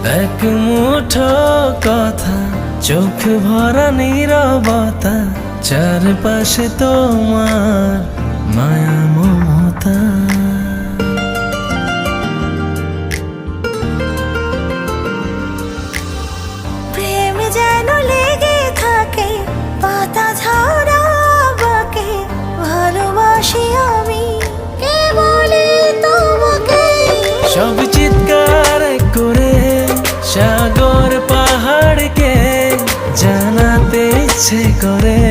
এক মুঠো কথা, চোখ ভরা নীরবতা, চারপাশে তোমার মায়া মমতা। প্রেম যেন লেগে থাকে পাতা ঝরা বাকে, ভালোবাসি আমি কে বলে তোমাকে। সব চিৎকার করে সাগর পাহাড়কে জানাতে ইচ্ছে করে